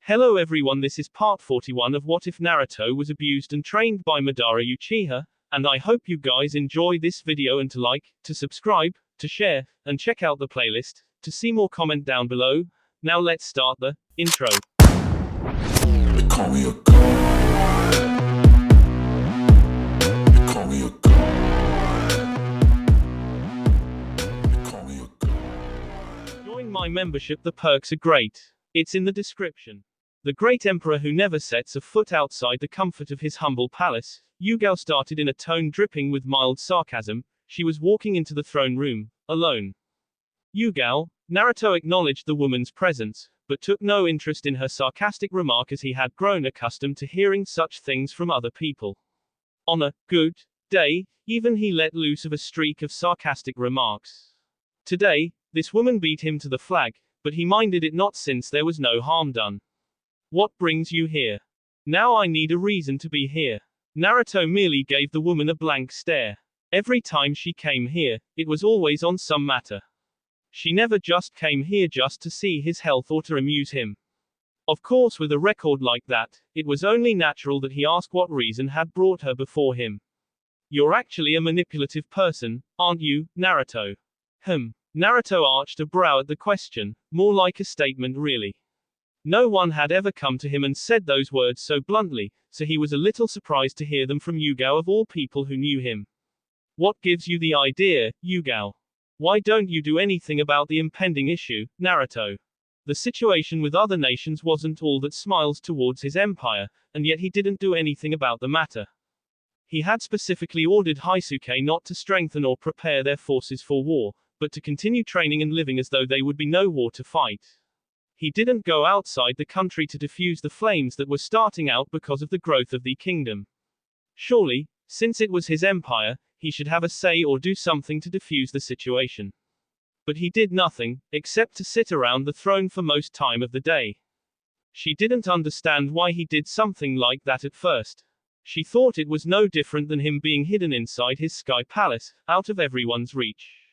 Hello everyone, this is part 41 of What If Naruto Was Abused and Trained by Madara Uchiha, and I hope you guys enjoy this video and to like, to subscribe, to share, and check out the playlist, to see more comment down below. Now let's start the intro. They call me a god. They call me a god. They call me a god. Join my membership, the perks are great. It's in the description. The great emperor who never sets a foot outside the comfort of his humble palace, Yugao started in a tone dripping with mild sarcasm. She was walking into the throne room, alone. Yugao, Naruto acknowledged the woman's presence, but took no interest in her sarcastic remark as he had grown accustomed to hearing such things from other people. On a good day, even he let loose of a streak of sarcastic remarks. Today, this woman beat him to the flag, but he minded it not since there was no harm done. What brings you here? Now I need a reason to be here. Naruto merely gave the woman a blank stare. Every time she came here, it was always on some matter. She never just came here just to see his health or to amuse him. Of course, with a record like that, it was only natural that he asked what reason had brought her before him. You're actually a manipulative person, aren't you, Naruto? Naruto arched a brow at the question, more like a statement really. No one had ever come to him and said those words so bluntly, so he was a little surprised to hear them from Yugao of all people who knew him. What gives you the idea, Yugao? Why don't you do anything about the impending issue, Naruto? The situation with other nations wasn't all that smiles towards his empire, and yet he didn't do anything about the matter. He had specifically ordered Haisuke not to strengthen or prepare their forces for war, but to continue training and living as though there would be no war to fight. He didn't go outside the country to diffuse the flames that were starting out because of the growth of the kingdom. Surely, since it was his empire, he should have a say or do something to diffuse the situation. But he did nothing, except to sit around the throne for most time of the day. She didn't understand why he did something like that at first. She thought it was no different than him being hidden inside his sky palace, out of everyone's reach.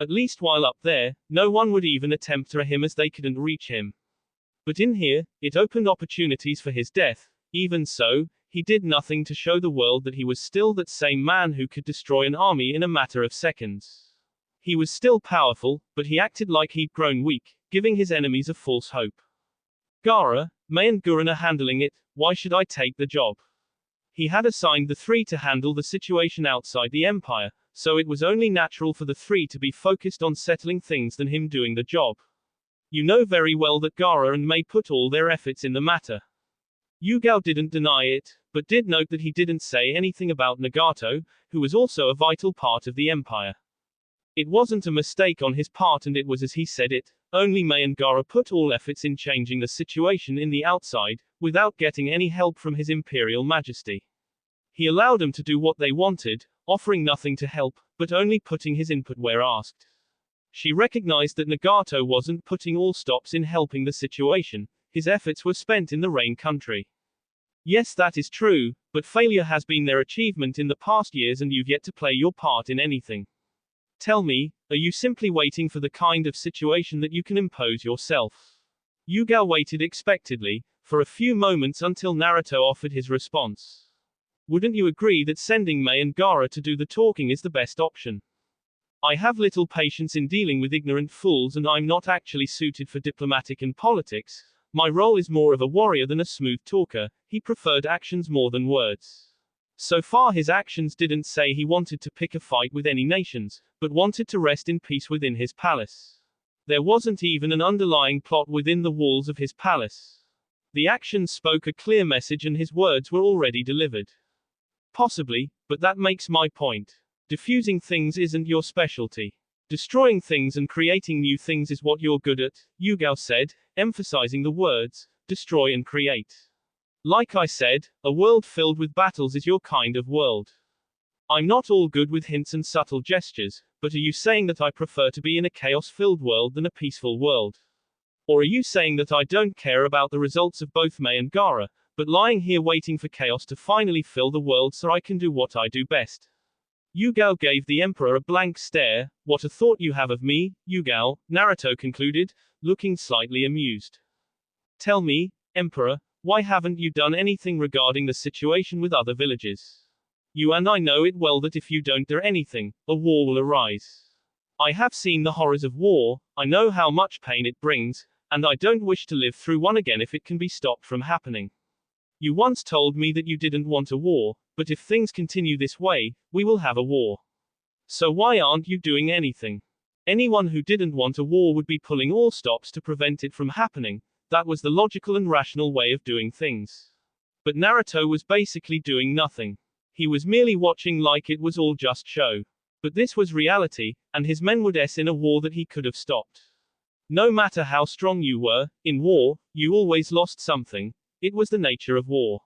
At least while up there, no one would even attempt to him as they couldn't reach him. But in here, it opened opportunities for his death. Even so, he did nothing to show the world that he was still that same man who could destroy an army in a matter of seconds. He was still powerful, but he acted like he'd grown weak, giving his enemies a false hope. Gaara, Mei and Gurren are handling it, why should I take the job? He had assigned the three to handle the situation outside the empire, so it was only natural for the three to be focused on settling things than him doing the job. You know very well that Gaara and Mei put all their efforts in the matter. Yugao didn't deny it, but did note that he didn't say anything about Nagato, who was also a vital part of the empire. It wasn't a mistake on his part and it was as he said it, only Mei and Gaara put all efforts in changing the situation in the outside, without getting any help from his imperial majesty. He allowed them to do what they wanted, offering nothing to help, but only putting his input where asked. She recognized that Nagato wasn't putting all stops in helping the situation, his efforts were spent in the Rain country. Yes, that is true, but failure has been their achievement in the past years and you've yet to play your part in anything. Tell me, are you simply waiting for the kind of situation that you can impose yourself? Yugao waited expectantly, for a few moments until Naruto offered his response. Wouldn't you agree that sending Mei and Gaara to do the talking is the best option? I have little patience in dealing with ignorant fools and I'm not actually suited for diplomatic and politics. My role is more of a warrior than a smooth talker, he preferred actions more than words. So far his actions didn't say he wanted to pick a fight with any nations, but wanted to rest in peace within his palace. There wasn't even an underlying plot within the walls of his palace. The actions spoke a clear message and his words were already delivered. Possibly, but that makes my point. Diffusing things isn't your specialty. Destroying things and creating new things is what you're good at, Yugao said, emphasizing the words, destroy and create. Like I said, a world filled with battles is your kind of world. I'm not all good with hints and subtle gestures, but are you saying that I prefer to be in a chaos-filled world than a peaceful world? Or are you saying that I don't care about the results of both Mei and Gaara, but lying here waiting for chaos to finally fill the world so I can do what I do best? Yugao gave the emperor a blank stare. What a thought you have of me, Yugao, Naruto concluded, looking slightly amused. Tell me, Emperor, why haven't you done anything regarding the situation with other villages? You and I know it well that if you don't do anything, a war will arise. I have seen the horrors of war, I know how much pain it brings, and I don't wish to live through one again if it can be stopped from happening. You once told me that you didn't want a war, but if things continue this way, we will have a war. So why aren't you doing anything? Anyone who didn't want a war would be pulling all stops to prevent it from happening. That was the logical and rational way of doing things. But Naruto was basically doing nothing. He was merely watching like it was all just show. But this was reality, and his men would in a war that he could have stopped. No matter how strong you were, in war, you always lost something. It was the nature of war.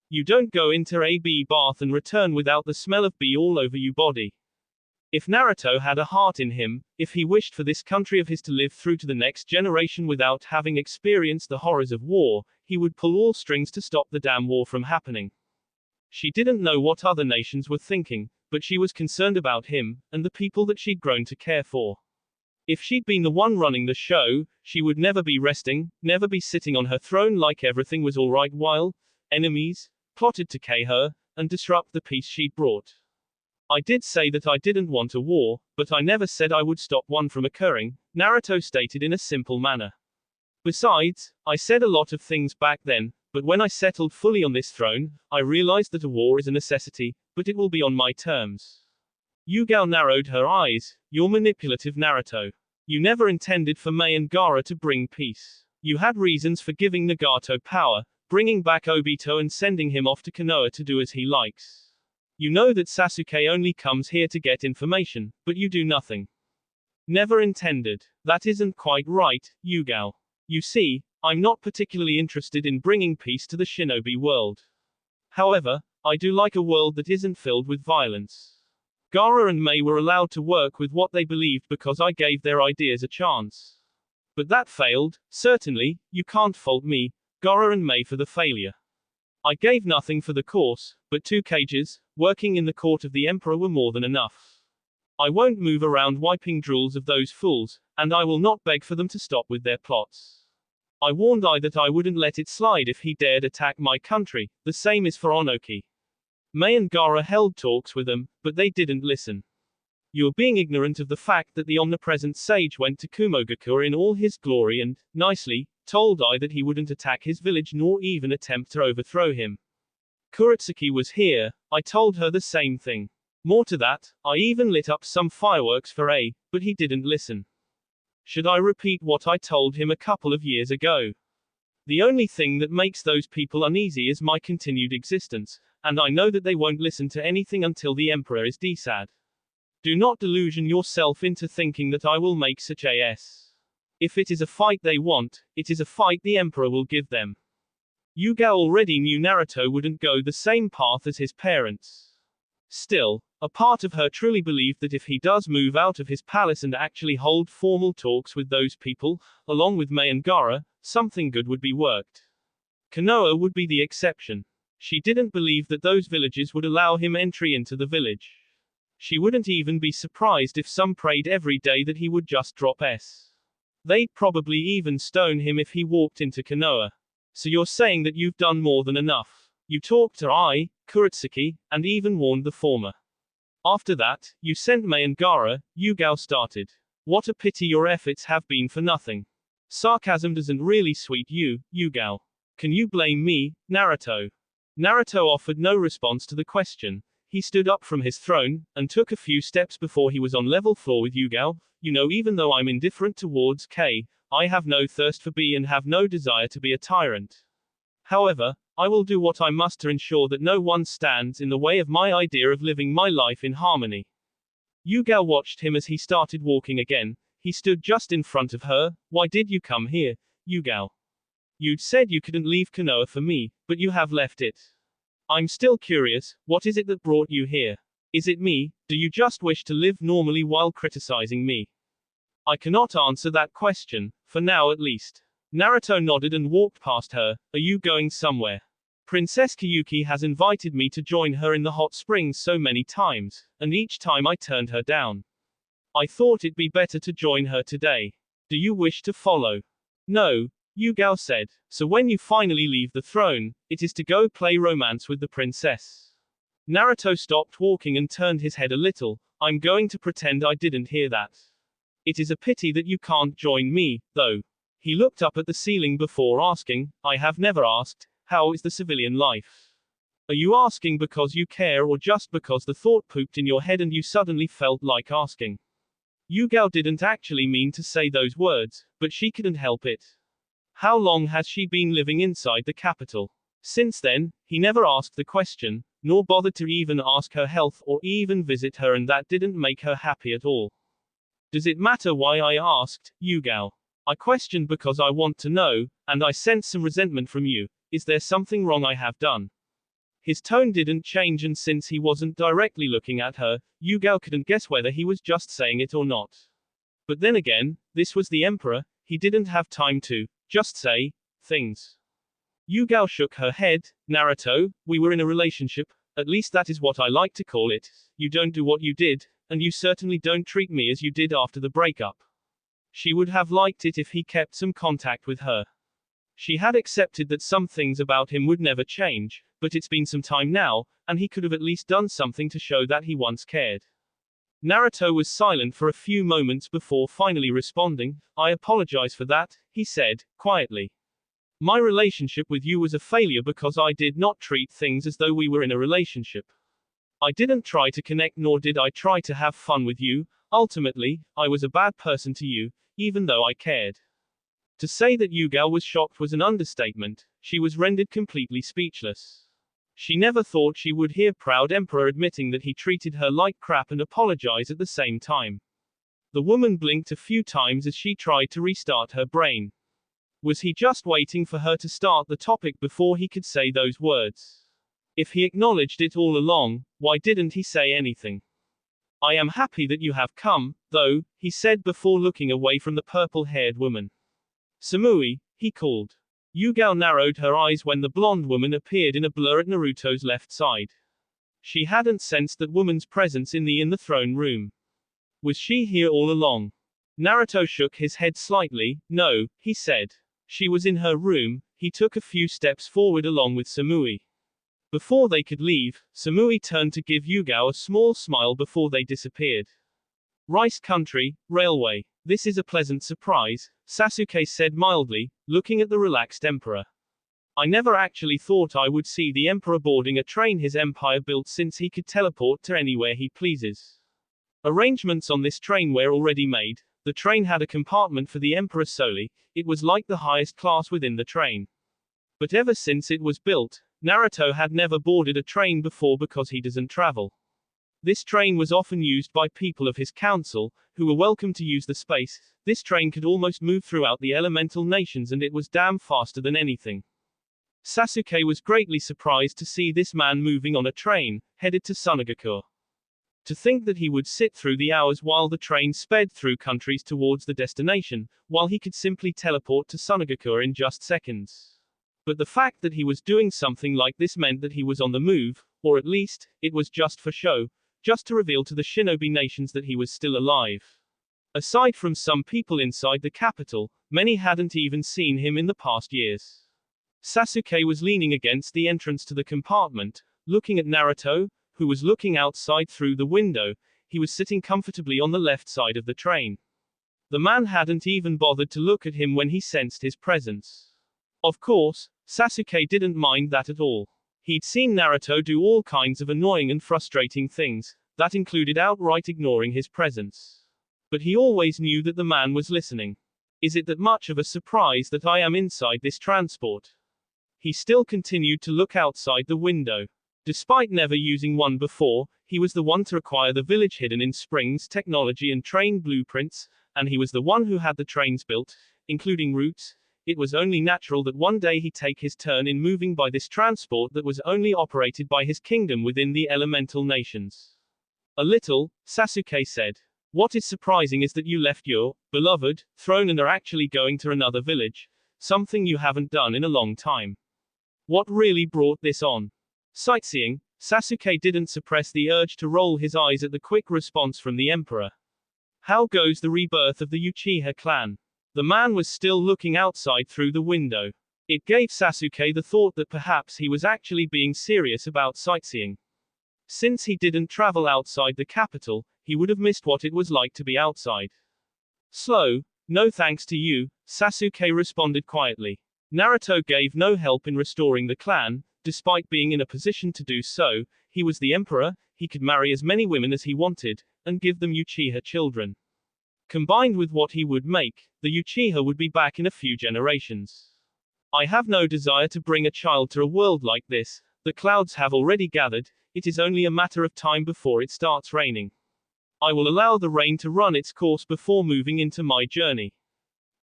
You don't go into a bee bath and return without the smell of bee all over your body. If Naruto had a heart in him, if he wished for this country of his to live through to the next generation without having experienced the horrors of war, he would pull all strings to stop the damn war from happening. She didn't know what other nations were thinking, but she was concerned about him, and the people that she'd grown to care for. If she'd been the one running the show, she would never be resting, never be sitting on her throne like everything was alright while enemies plotted to kill her and disrupt the peace she'd brought. I did say that I didn't want a war, but I never said I would stop one from occurring, Naruto stated in a simple manner. Besides, I said a lot of things back then, but when I settled fully on this throne, I realized that a war is a necessity, but it will be on my terms. Yugao narrowed her eyes. You're manipulative, Naruto. You never intended for Mei and Gaara to bring peace. You had reasons for giving Nagato power, bringing back Obito and sending him off to Konoha to do as he likes. You know that Sasuke only comes here to get information, but you do nothing. Never intended. That isn't quite right, Yugao. You see, I'm not particularly interested in bringing peace to the shinobi world. However, I do like a world that isn't filled with violence. Gaara and Mei were allowed to work with what they believed because I gave their ideas a chance. But that failed. Certainly, you can't fault me, Gaara and Mei, for the failure. I gave nothing for the course, but 2 cages, working in the court of the emperor, were more than enough. I won't move around wiping drools of those fools, and I will not beg for them to stop with their plots. I warned I that I wouldn't let it slide if he dared attack my country. The same is for Onoki. Mei and Gaara held talks with them, but they didn't listen. You're being ignorant of the fact that the omnipresent sage went to Kumogakure in all his glory and, nicely, told I that he wouldn't attack his village nor even attempt to overthrow him. Kuretsuki was here, I told her the same thing. More to that, I even lit up some fireworks for but he didn't listen. Should I repeat what I told him a couple of years ago? The only thing that makes those people uneasy is my continued existence, and I know that they won't listen to anything until the emperor is desad. Do not delusion yourself into thinking that I will make such a s. If it is a fight they want, it is a fight the emperor will give them. Yugao already knew Naruto wouldn't go the same path as his parents. Still, a part of her truly believed that if he does move out of his palace and actually hold formal talks with those people, along with Mei and Gaara, something good would be worked. Konoha would be the exception. She didn't believe that those villages would allow him entry into the village. She wouldn't even be surprised if some prayed every day that he would just drop s. They'd probably even stone him if he walked into Konoha. So you're saying that you've done more than enough. You talked to Kuretsuki, and even warned the former. After that, you sent Mei and Gaara, Yugao started. What a pity your efforts have been for nothing. Sarcasm doesn't really sweet you, Yugao. Can you blame me, Naruto? Naruto offered no response to the question. He stood up from his throne, and took a few steps before he was on level floor with Yugao. You know, even though I'm indifferent towards I have no thirst for B and have no desire to be a tyrant. However, I will do what I must to ensure that no one stands in the way of my idea of living my life in harmony. Yugao watched him as he started walking again. He stood just in front of her. Why did you come here, Yugao? You'd said you couldn't leave Konoha for me, but you have left it. I'm still curious, what is it that brought you here? Is it me? Do you just wish to live normally while criticizing me? I cannot answer that question, for now at least. Naruto nodded and walked past her. Are you going somewhere? Princess Kiyuki has invited me to join her in the hot springs so many times, and each time I turned her down. I thought it'd be better to join her today. Do you wish to follow? No, Yugao said. So when you finally leave the throne, it is to go play romance with the princess. Naruto stopped walking and turned his head a little. I'm going to pretend I didn't hear that. It is a pity that you can't join me, though. He looked up at the ceiling before asking, I have never asked, how is the civilian life? Are you asking because you care or just because the thought pooped in your head and you suddenly felt like asking? Yugao didn't actually mean to say those words, but she couldn't help it. How long has she been living inside the capital? Since then, he never asked the question, nor bothered to even ask her health or even visit her, and that didn't make her happy at all. Does it matter why I asked, Yugao? I questioned because I want to know, and I sense some resentment from you. Is there something wrong I have done? His tone didn't change, and since he wasn't directly looking at her, Yugao couldn't guess whether he was just saying it or not. But then again, this was the emperor, he didn't have time to just say things. Yugao shook her head. Naruto, we were in a relationship, at least that is what I like to call it. You don't do what you did, and you certainly don't treat me as you did after the breakup. She would have liked it if he kept some contact with her. She had accepted that some things about him would never change, but it's been some time now, and he could have at least done something to show that he once cared. Naruto was silent for a few moments before finally responding. I apologize for that, he said, quietly. My relationship with you was a failure because I did not treat things as though we were in a relationship. I didn't try to connect, nor did I try to have fun with you. Ultimately, I was a bad person to you, even though I cared. To say that Yugao was shocked was an understatement. She was rendered completely speechless. She never thought she would hear proud emperor admitting that he treated her like crap and apologize at the same time. The woman blinked a few times as she tried to restart her brain. Was he just waiting for her to start the topic before he could say those words? If he acknowledged it all along, why didn't he say anything? I am happy that you have come, though, he said before looking away from the purple-haired woman. Samui, he called. Yugao narrowed her eyes when the blonde woman appeared in a blur at Naruto's left side. She hadn't sensed that woman's presence in the throne room. Was she here all along? Naruto shook his head slightly. No, he said. She was in her room. He took a few steps forward along with Samui. Before they could leave, Samui turned to give Yugao a small smile before they disappeared. Rice Country, Railway. This is a pleasant surprise, Sasuke said mildly, looking at the relaxed emperor. I never actually thought I would see the emperor boarding a train his empire built, since he could teleport to anywhere he pleases. Arrangements on this train were already made. The train had a compartment for the emperor solely. It was like the highest class within the train. But ever since it was built, Naruto had never boarded a train before because he doesn't travel. This train was often used by people of his council, who were welcome to use the space. This train could almost move throughout the elemental nations, and it was damn faster than anything. Sasuke was greatly surprised to see this man moving on a train, headed to Sunagakure. To think that he would sit through the hours while the train sped through countries towards the destination, while he could simply teleport to Sunagakure in just seconds. But the fact that he was doing something like this meant that he was on the move, or at least, it was just for show, just to reveal to the shinobi nations that he was still alive. Aside from some people inside the capital, many hadn't even seen him in the past years. Sasuke was leaning against the entrance to the compartment, looking at Naruto, who was looking outside through the window. He was sitting comfortably on the left side of the train. The man hadn't even bothered to look at him when he sensed his presence. Of course, Sasuke didn't mind that at all. He'd seen Naruto do all kinds of annoying and frustrating things, that included outright ignoring his presence. But he always knew that the man was listening. Is it that much of a surprise that I am inside this transport? He still continued to look outside the window. Despite never using one before, he was the one to acquire the village hidden in Springs technology and train blueprints, and he was the one who had the trains built, including routes. It was only natural that one day he'd take his turn in moving by this transport that was only operated by his kingdom within the elemental nations. A little, Sasuke said. What is surprising is that you left your beloved throne and are actually going to another village, something you haven't done in a long time. What really brought this on? Sightseeing. Sasuke didn't suppress the urge to roll his eyes at the quick response from the emperor. How goes the rebirth of the Uchiha clan? The man was still looking outside through the window. It gave Sasuke the thought that perhaps he was actually being serious about sightseeing. Since he didn't travel outside the capital, he would have missed what it was like to be outside. Slow, no thanks to you, Sasuke responded quietly. Naruto gave no help in restoring the clan, despite being in a position to do so. He was the emperor, he could marry as many women as he wanted, and give them Uchiha children. Combined with what he would make, the Uchiha would be back in a few generations. I have no desire to bring a child to a world like this. The clouds have already gathered, it is only a matter of time before it starts raining. I will allow the rain to run its course before moving into my journey.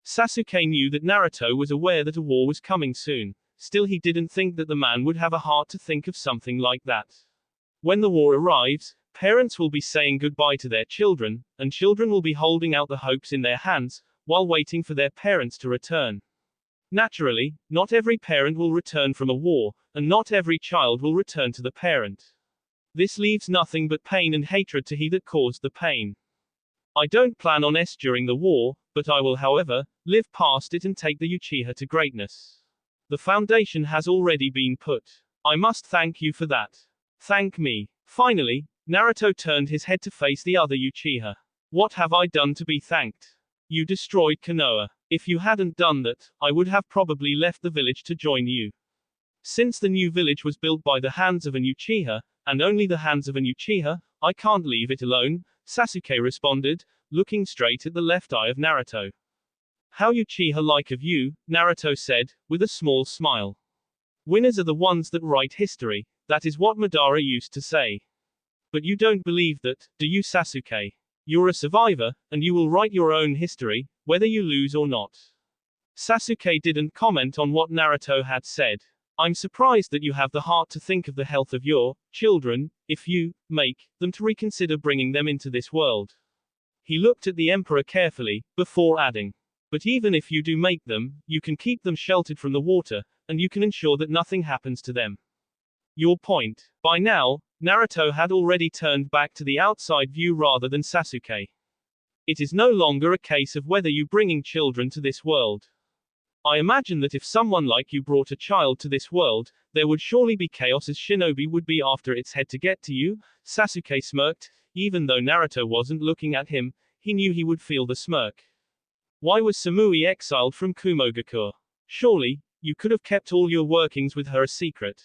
Sasuke knew that Naruto was aware that a war was coming soon. Still, he didn't think that the man would have a heart to think of something like that. When the war arrives, parents will be saying goodbye to their children, and children will be holding out the hopes in their hands, while waiting for their parents to return. Naturally, not every parent will return from a war, and not every child will return to the parent. This leaves nothing but pain and hatred to he that caused the pain. I don't plan on during the war, but I will, however, live past it and take the Uchiha to greatness. The foundation has already been put. I must thank you for that. Thank me. Finally, Naruto turned his head to face the other Uchiha. What have I done to be thanked? You destroyed Konoha. If you hadn't done that, I would have probably left the village to join you. Since the new village was built by the hands of an Uchiha, and only the hands of an Uchiha, I can't leave it alone, Sasuke responded, looking straight at the left eye of Naruto. How Uchiha-like of you, Naruto said, with a small smile. Winners are the ones that write history, that is what Madara used to say. But you don't believe that, do you, Sasuke? You're a survivor, and you will write your own history, whether you lose or not. Sasuke didn't comment on what Naruto had said. I'm surprised that you have the heart to think of the health of your children, if you make them to reconsider bringing them into this world. He looked at the emperor carefully, before adding. But even if you do make them, you can keep them sheltered from the water, and you can ensure that nothing happens to them. Your point. By now, Naruto had already turned back to the outside view rather than Sasuke. It is no longer a case of whether you bringing children to this world. I imagine that if someone like you brought a child to this world, there would surely be chaos as shinobi would be after its head to get to you. Sasuke smirked. Even though Naruto wasn't looking at him, he knew he would feel the smirk. Why was Samui exiled from Kumogakure? Surely, you could have kept all your workings with her a secret.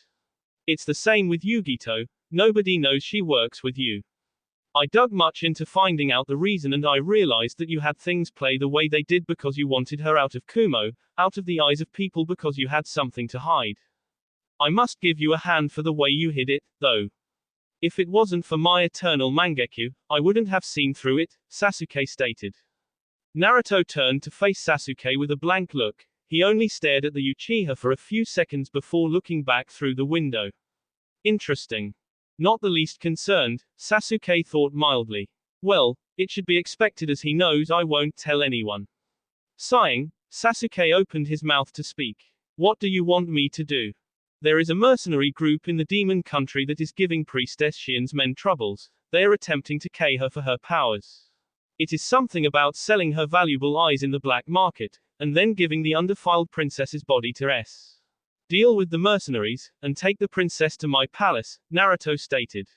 It's the same with Yugito, nobody knows she works with you. I dug much into finding out the reason and I realized that you had things play the way they did because you wanted her out of Kumo, out of the eyes of people because you had something to hide. I must give you a hand for the way you hid it, though. If it wasn't for my eternal Mangekyo, I wouldn't have seen through it, Sasuke stated. Naruto turned to face Sasuke with a blank look. He only stared at the Uchiha for a few seconds before looking back through the window. Interesting. Not the least concerned, Sasuke thought mildly. Well, it should be expected as he knows I won't tell anyone. Sighing, Sasuke opened his mouth to speak. What do you want me to do? There is a mercenary group in the demon country that is giving Priestess Xian's men troubles. They are attempting to kill her for her powers. It is something about selling her valuable eyes in the black market, and then giving the undefiled princess's body to S. Deal with the mercenaries, and take the princess to my palace, Naruto stated.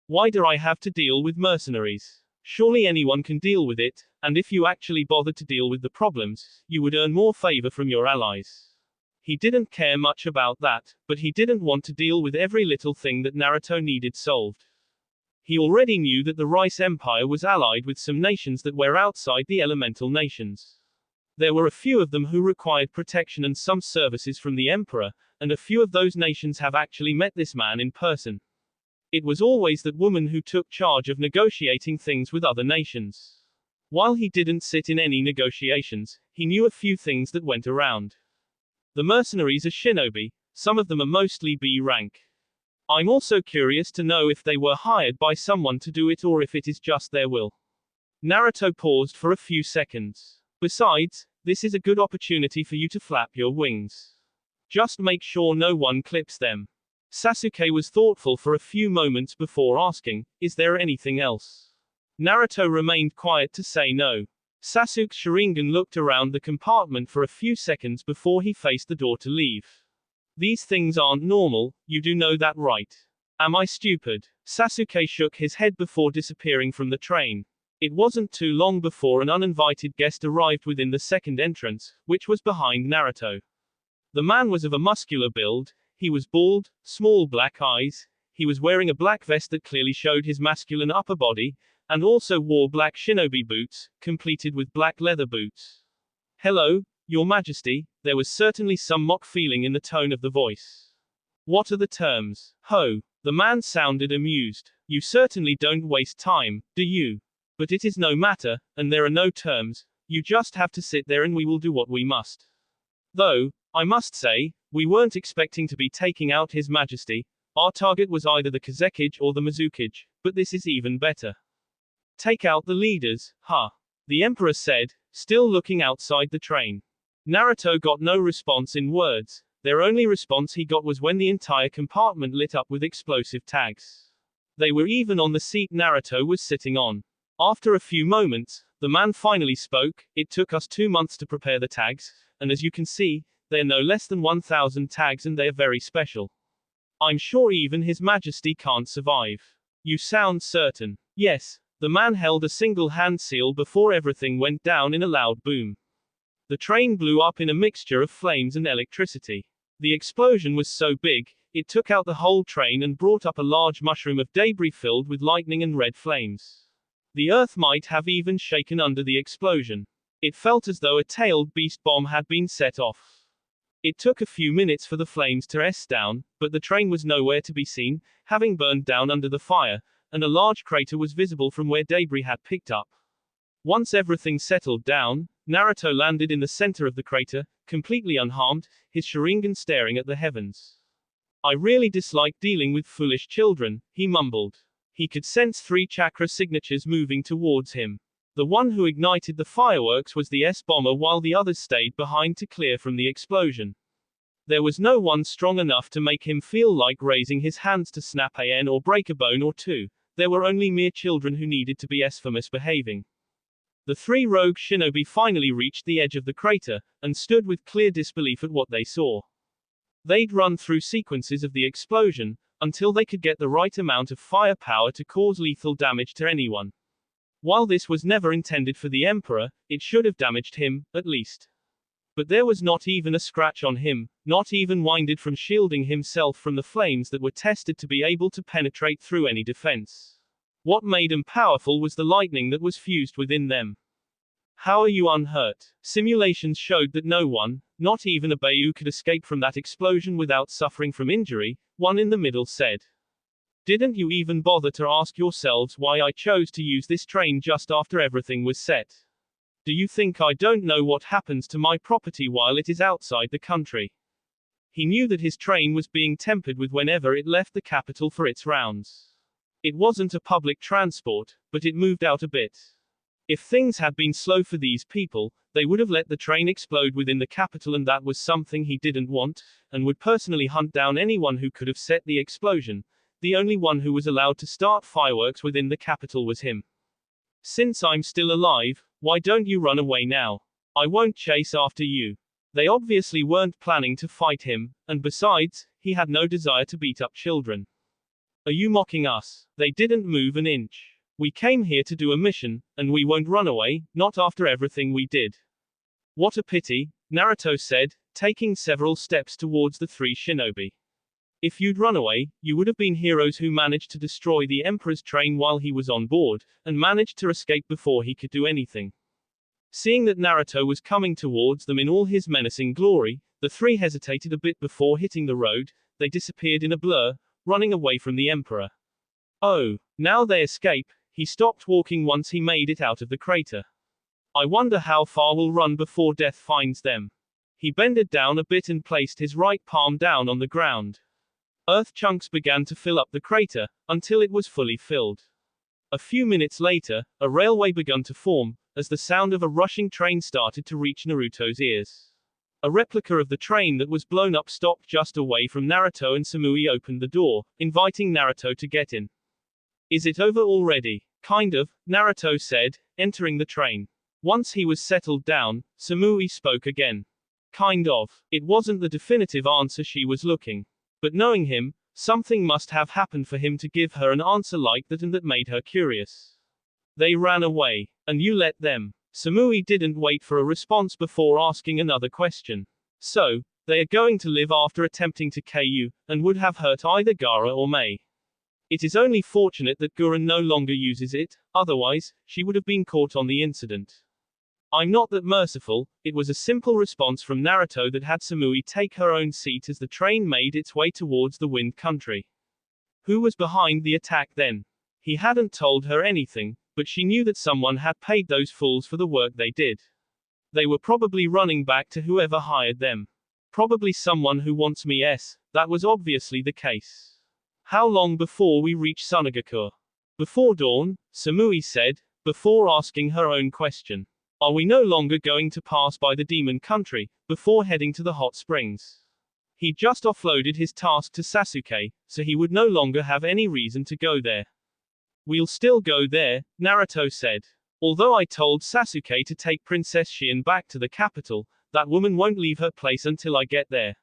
Why do I have to deal with mercenaries? Surely anyone can deal with it, and if you actually bothered to deal with the problems, you would earn more favor from your allies. He didn't care much about that, but he didn't want to deal with every little thing that Naruto needed solved. He already knew that the Rice Empire was allied with some nations that were outside the elemental nations. There were a few of them who required protection and some services from the emperor, and a few of those nations have actually met this man in person. It was always that woman who took charge of negotiating things with other nations. While he didn't sit in any negotiations, he knew a few things that went around. The mercenaries are shinobi, some of them are mostly B rank. I'm also curious to know if they were hired by someone to do it or if it is just their will. Naruto paused for a few seconds. Besides, this is a good opportunity for you to flap your wings. Just make sure no one clips them. Sasuke was thoughtful for a few moments before asking, is there anything else? Naruto remained quiet to say no. Sasuke's Sharingan looked around the compartment for a few seconds before he faced the door to leave. These things aren't normal, you do know that, right? Am I stupid? Sasuke shook his head before disappearing from the train. It wasn't too long before an uninvited guest arrived within the second entrance, which was behind Naruto. The man was of a muscular build, he was bald, small black eyes, he was wearing a black vest that clearly showed his masculine upper body, and also wore black shinobi boots, completed with black leather boots. Hello, Your Majesty, there was certainly some mock feeling in the tone of the voice. What are the terms? Ho! The man sounded amused. You certainly don't waste time, do you? But it is no matter, and there are no terms, you just have to sit there and we will do what we must. Though, I must say, we weren't expecting to be taking out His Majesty, our target was either the Kazekage or the Mizukage, but this is even better. Take out the leaders, huh? The Emperor said, still looking outside the train. Naruto got no response in words, their only response he got was when the entire compartment lit up with explosive tags. They were even on the seat Naruto was sitting on. After a few moments, the man finally spoke. It took us 2 months to prepare the tags, and as you can see, they're no less than 1,000 tags and they're very special. I'm sure even His Majesty can't survive. You sound certain. Yes. The man held a single hand seal before everything went down in a loud boom. The train blew up in a mixture of flames and electricity. The explosion was so big, it took out the whole train and brought up a large mushroom of debris filled with lightning and red flames. The earth might have even shaken under the explosion. It felt as though a tailed beast bomb had been set off. It took a few minutes for the flames to rest down, but the train was nowhere to be seen, having burned down under the fire, and a large crater was visible from where debris had picked up. Once everything settled down, Naruto landed in the center of the crater, completely unharmed, his Sharingan staring at the heavens. I really dislike dealing with foolish children, he mumbled. He could sense 3 chakra signatures moving towards him. The one who ignited the fireworks was the S-bomber while the others stayed behind to clear from the explosion. There was no one strong enough to make him feel like raising his hands to snap an or break a bone or two. There were only mere children who needed to be S for misbehaving. The 3 rogue shinobi finally reached the edge of the crater, and stood with clear disbelief at what they saw. They'd run through sequences of the explosion, until they could get the right amount of firepower to cause lethal damage to anyone. While this was never intended for the Emperor, it should have damaged him, at least. But there was not even a scratch on him, not even winded from shielding himself from the flames that were tested to be able to penetrate through any defense. What made them powerful was the lightning that was fused within them. How are you unhurt? Simulations showed that no one, not even a Bayu, could escape from that explosion without suffering from injury, one in the middle said. Didn't you even bother to ask yourselves why I chose to use this train just after everything was set? Do you think I don't know what happens to my property while it is outside the country? He knew that his train was being tempered with whenever it left the capital for its rounds. It wasn't a public transport, but it moved out a bit. If things had been slow for these people, they would have let the train explode within the capital, and that was something he didn't want, and would personally hunt down anyone who could have set the explosion. The only one who was allowed to start fireworks within the capital was him. Since I'm still alive, why don't you run away now? I won't chase after you. They obviously weren't planning to fight him, and besides, he had no desire to beat up children. Are you mocking us? They didn't move an inch. We came here to do a mission, and we won't run away, not after everything we did. What a pity, Naruto said, taking several steps towards the 3 shinobi. If you'd run away, you would have been heroes who managed to destroy the Emperor's train while he was on board, and managed to escape before he could do anything. Seeing that Naruto was coming towards them in all his menacing glory, the 3 hesitated a bit before hitting the road. They disappeared in a blur, running away from the Emperor. Oh, now they escape. He stopped walking once he made it out of the crater. I wonder how far we'll run before death finds them. He bended down a bit and placed his right palm down on the ground. Earth chunks began to fill up the crater, until it was fully filled. A few minutes later, a railway began to form, as the sound of a rushing train started to reach Naruto's ears. A replica of the train that was blown up stopped just away from Naruto, and Samui opened the door, inviting Naruto to get in. Is it over already? Kind of, Naruto said, entering the train. Once he was settled down, Samui spoke again. Kind of. It wasn't the definitive answer she was looking. But knowing him, something must have happened for him to give her an answer like that, and that made her curious. They ran away. And you let them. Samui didn't wait for a response before asking another question. So, they are going to live after attempting to KU, and would have hurt either Gaara or Mei. It is only fortunate that Gurren no longer uses it, otherwise, she would have been caught on the incident. I'm not that merciful. It was a simple response from Naruto that had Samui take her own seat as the train made its way towards the Wind Country. Who was behind the attack then? He hadn't told her anything, but she knew that someone had paid those fools for the work they did. They were probably running back to whoever hired them. Probably someone who wants me. That was obviously the case. How long before we reach Sunagakure? Before dawn, Samui said, before asking her own question. Are we no longer going to pass by the Demon Country, before heading to the hot springs? He just offloaded his task to Sasuke, so he would no longer have any reason to go there. We'll still go there, Naruto said. Although I told Sasuke to take Princess Shion back to the capital, that woman won't leave her place until I get there.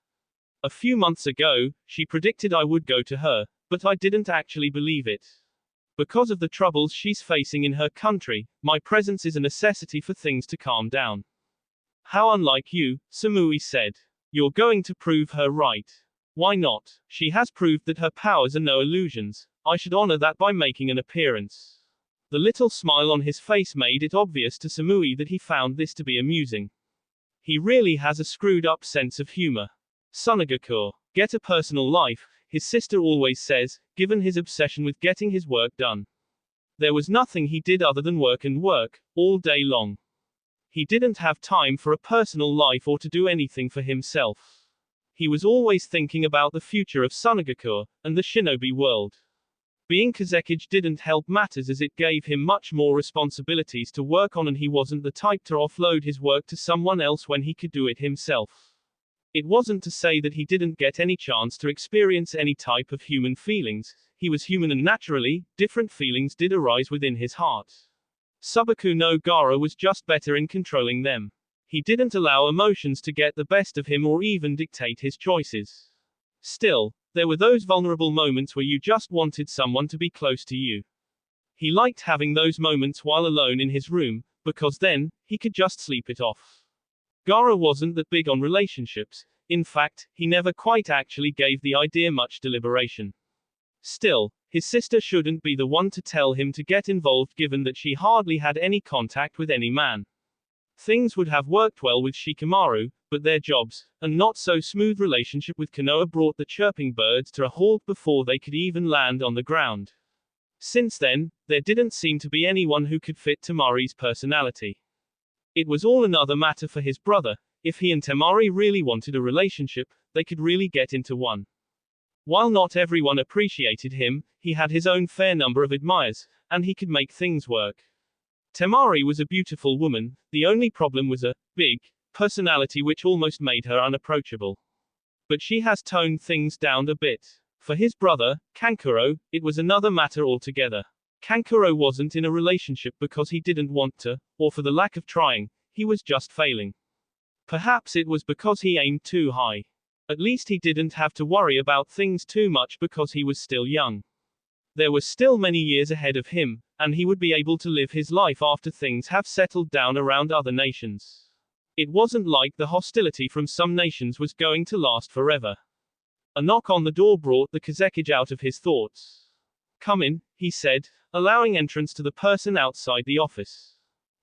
A few months ago, she predicted I would go to her, but I didn't actually believe it. Because of the troubles she's facing in her country, my presence is a necessity for things to calm down. How unlike you, Samui said. You're going to prove her right. Why not? She has proved that her powers are no illusions. I should honor that by making an appearance. The little smile on his face made it obvious to Samui that he found this to be amusing. He really has a screwed up sense of humor. Sunagakure. Get a personal life, his sister always says, given his obsession with getting his work done. There was nothing he did other than work and work, all day long. He didn't have time for a personal life or to do anything for himself. He was always thinking about the future of Sunagakure, and the shinobi world. Being Kazekage didn't help matters as it gave him much more responsibilities to work on, and he wasn't the type to offload his work to someone else when he could do it himself. It wasn't to say that he didn't get any chance to experience any type of human feelings. He was human, and naturally, different feelings did arise within his heart. Subaku no Gaara was just better in controlling them. He didn't allow emotions to get the best of him or even dictate his choices. Still, there were those vulnerable moments where you just wanted someone to be close to you. He liked having those moments while alone in his room, because then, he could just sleep it off. Gaara wasn't that big on relationships. In fact, he never quite actually gave the idea much deliberation. Still, his sister shouldn't be the one to tell him to get involved, given that she hardly had any contact with any man. Things would have worked well with Shikamaru, but their jobs, and not so smooth relationship with Konoha, brought the chirping birds to a halt before they could even land on the ground. Since then, there didn't seem to be anyone who could fit Temari's personality. It was all another matter for his brother. If he and Temari really wanted a relationship, they could really get into one. While not everyone appreciated him, he had his own fair number of admirers, and he could make things work. Temari was a beautiful woman. The only problem was a big personality which almost made her unapproachable. But she has toned things down a bit. For his brother, Kankuro, it was another matter altogether. Kankuro wasn't in a relationship because he didn't want to, or for the lack of trying. He was just failing. Perhaps it was because he aimed too high. At least he didn't have to worry about things too much because he was still young. There were still many years ahead of him, and he would be able to live his life after things have settled down around other nations. It wasn't like the hostility from some nations was going to last forever. A knock on the door brought the Kazekage out of his thoughts. Come in, he said, allowing entrance to the person outside the office.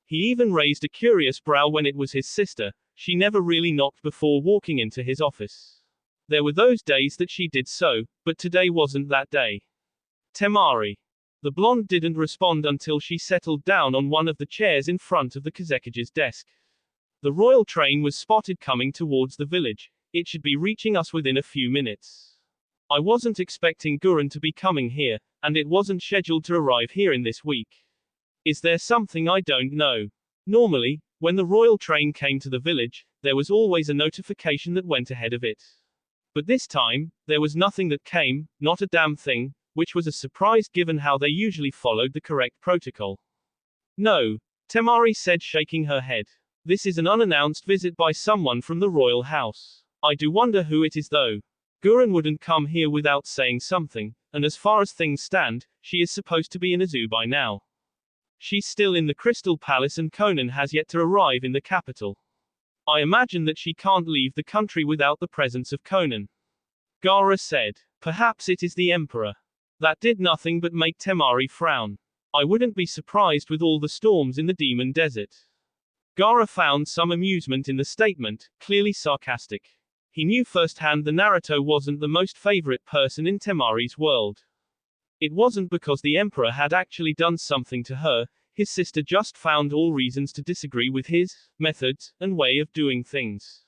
He even raised a curious brow when it was his sister. She never really knocked before walking into his office. There were those days that she did so, but today wasn't that day. Temari. The blonde didn't respond until she settled down on one of the chairs in front of the Kazekage's desk. The royal train was spotted coming towards the village. It should be reaching us within a few minutes. I wasn't expecting Gurren to be coming here, and it wasn't scheduled to arrive here in this week. Is there something I don't know? Normally, when the royal train came to the village, there was always a notification that went ahead of it. But this time, there was nothing that came, not a damn thing, which was a surprise given how they usually followed the correct protocol. No. Temari said, shaking her head. This is an unannounced visit by someone from the royal house. I do wonder who it is though. Gurren wouldn't come here without saying something, and as far as things stand, she is supposed to be in a zoo by now. She's still in the Crystal Palace and Conan has yet to arrive in the capital. I imagine that she can't leave the country without the presence of Conan. Gaara said. Perhaps it is the Emperor. That did nothing but make Temari frown. I wouldn't be surprised with all the storms in the Demon Desert. Gaara found some amusement in the statement, clearly sarcastic. He knew firsthand the Naruto wasn't the most favorite person in Temari's world. It wasn't because the Emperor had actually done something to her, his sister just found all reasons to disagree with his methods and way of doing things.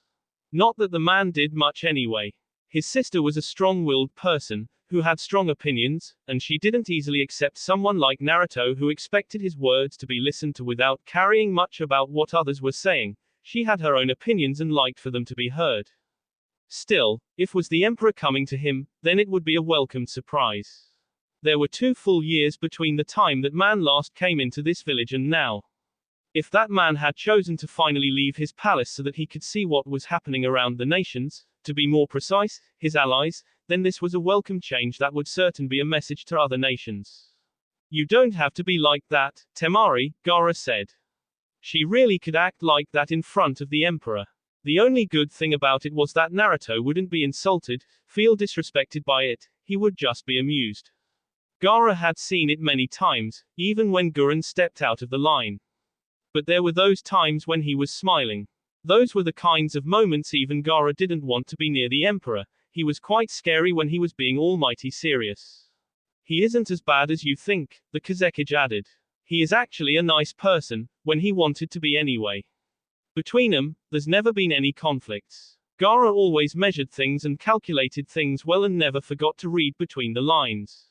Not that the man did much anyway. His sister was a strong-willed person, who had strong opinions, and she didn't easily accept someone like Naruto who expected his words to be listened to without caring much about what others were saying. She had her own opinions and liked for them to be heard. Still, if was the Emperor coming to him, then it would be a welcome surprise. There were 2 full years between the time that man last came into this village and now. If that man had chosen to finally leave his palace so that he could see what was happening around the nations, to be more precise, his allies, then this was a welcome change that would certainly be a message to other nations. You don't have to be like that, Temari, Gaara said. She really could act like that in front of the Emperor. The only good thing about it was that Naruto wouldn't be insulted, feel disrespected by it, he would just be amused. Gaara had seen it many times, even when Gurren stepped out of the line. But there were those times when he was smiling. Those were the kinds of moments even Gaara didn't want to be near the Emperor. He was quite scary when he was being almighty serious. He isn't as bad as you think, the Kazekage added. He is actually a nice person, when he wanted to be anyway. Between them, there's never been any conflicts. Gaara always measured things and calculated things well and never forgot to read between the lines.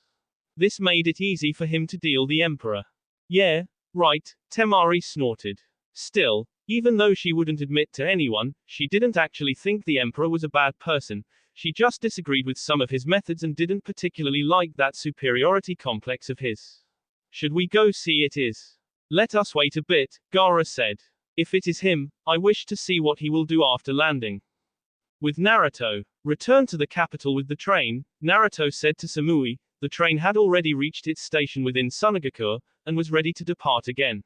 This made it easy for him to deal the Emperor. Yeah, right, Temari snorted. Still, even though she wouldn't admit to anyone, she didn't actually think the Emperor was a bad person, she just disagreed with some of his methods and didn't particularly like that superiority complex of his. Should we go see it is? Let us wait a bit, Gaara said. If it is him, I wish to see what he will do after landing. With Naruto, return to the capital with the train, Naruto said to Samui. The train had already reached its station within Sunagakure, and was ready to depart again.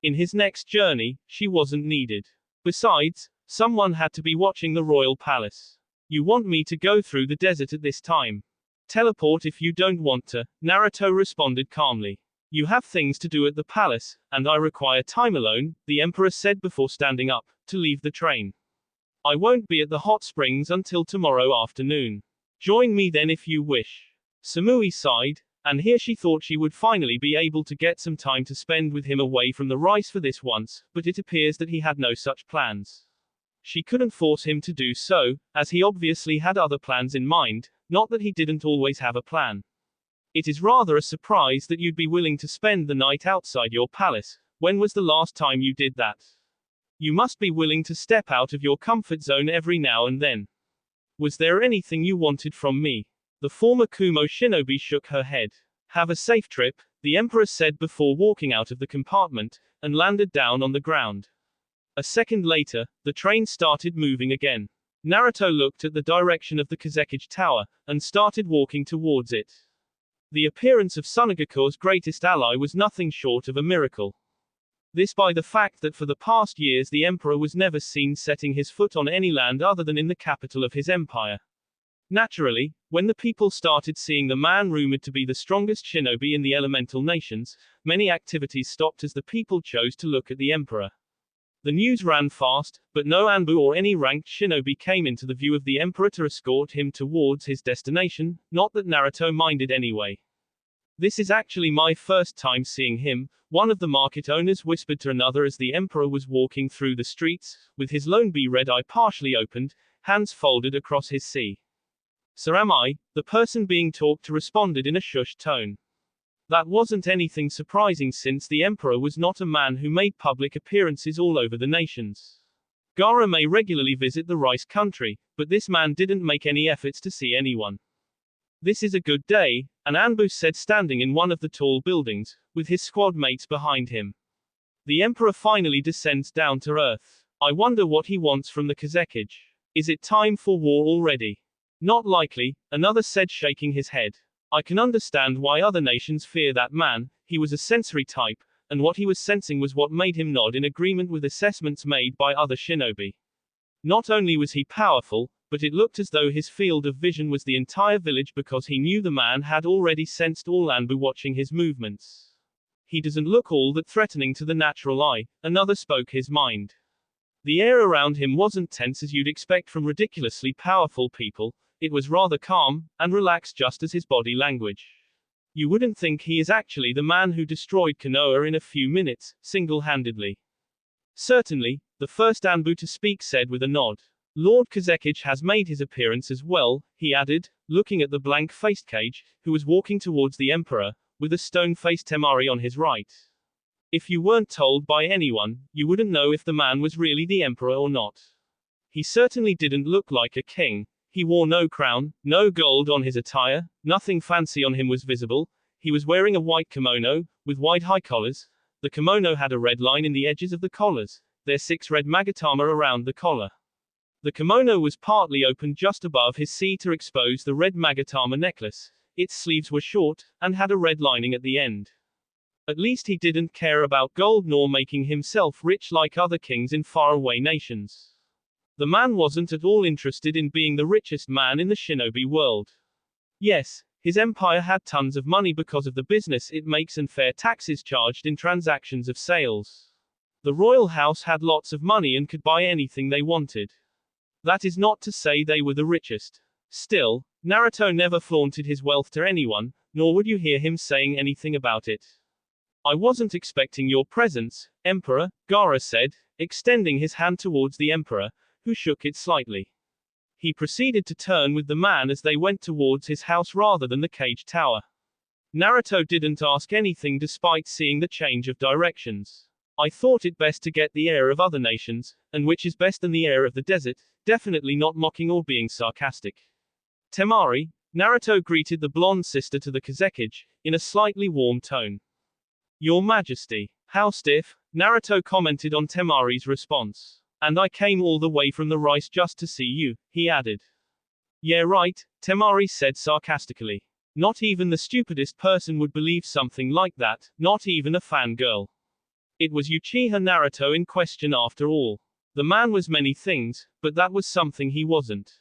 In his next journey, she wasn't needed. Besides, someone had to be watching the royal palace. You want me to go through the desert at this time? Teleport if you don't want to, Naruto responded calmly. You have things to do at the palace, and I require time alone, the Emperor said before standing up, to leave the train. I won't be at the hot springs until tomorrow afternoon. Join me then if you wish. Samui sighed, and here she thought she would finally be able to get some time to spend with him away from the rice for this once, but it appears that he had no such plans. She couldn't force him to do so, as he obviously had other plans in mind, not that he didn't always have a plan. It is rather a surprise that you'd be willing to spend the night outside your palace. When was the last time you did that? You must be willing to step out of your comfort zone every now and then. Was there anything you wanted from me? The former Kumo shinobi shook her head. Have a safe trip, the Emperor said before walking out of the compartment, and landed down on the ground. A second later, the train started moving again. Naruto looked at the direction of the Kazekage Tower, and started walking towards it. The appearance of Sunagakure's greatest ally was nothing short of a miracle. This by the fact that for the past years the Emperor was never seen setting his foot on any land other than in the capital of his empire. Naturally, when the people started seeing the man rumored to be the strongest shinobi in the elemental nations, many activities stopped as the people chose to look at the Emperor. The news ran fast, but no Anbu or any ranked shinobi came into the view of the Emperor to escort him towards his destination, not that Naruto minded anyway. This is actually my first time seeing him, one of the market owners whispered to another as the Emperor was walking through the streets, with his lone bee red eye partially opened, hands folded across his sea. So am I, the person being talked to responded in a shush tone. That wasn't anything surprising since the Emperor was not a man who made public appearances all over the nations. Gaara may regularly visit the rice country, but this man didn't make any efforts to see anyone. This is a good day, an Anbu said standing in one of the tall buildings, with his squad mates behind him. The emperor finally descends down to earth. I wonder what he wants from the Kazekage. Is it time for war already? Not likely, another said, shaking his head. I can understand why other nations fear that man. He was a sensory type, and what he was sensing was what made him nod in agreement with assessments made by other shinobi. Not only was he powerful, but it looked as though his field of vision was the entire village, because he knew the man had already sensed all Anbu watching his movements. He doesn't look all that threatening to the natural eye, another spoke his mind. The air around him wasn't tense as you'd expect from ridiculously powerful people, it was rather calm, and relaxed, just as his body language. You wouldn't think he is actually the man who destroyed Konoha in a few minutes, single-handedly. Certainly, the first Anbu to speak said with a nod. Lord Kazekage has made his appearance as well, he added, looking at the blank-faced Kage, who was walking towards the emperor, with a stone-faced Temari on his right. If you weren't told by anyone, you wouldn't know if the man was really the emperor or not. He certainly didn't look like a king. He wore no crown, no gold on his attire, nothing fancy on him was visible. He was wearing a white kimono, with wide high collars. The kimono had a red line in the edges of the collars. There 6 red magatama around the collar. The kimono was partly open just above his seat to expose the red magatama necklace. Its sleeves were short, and had a red lining at the end. At least he didn't care about gold nor making himself rich like other kings in faraway nations. The man wasn't at all interested in being the richest man in the shinobi world. Yes, his empire had tons of money because of the business it makes and fair taxes charged in transactions of sales. The royal house had lots of money and could buy anything they wanted. That is not to say they were the richest. Still, Naruto never flaunted his wealth to anyone, nor would you hear him saying anything about it. I wasn't expecting your presence, Emperor, Gaara said, extending his hand towards the Emperor, who shook it slightly. He proceeded to turn with the man as they went towards his house rather than the cage tower. Naruto didn't ask anything despite seeing the change of directions. I thought it best to get the air of other nations, and which is best than the air of the desert, definitely not mocking or being sarcastic. Temari, Naruto greeted the blonde sister to the Kazekage, in a slightly warm tone. Your Majesty. How stiff, Naruto commented on Temari's response. And I came all the way from the rice just to see you, he added. Yeah right, Temari said sarcastically. Not even the stupidest person would believe something like that, not even a fangirl. It was Uchiha Naruto in question after all. The man was many things, but that was something he wasn't.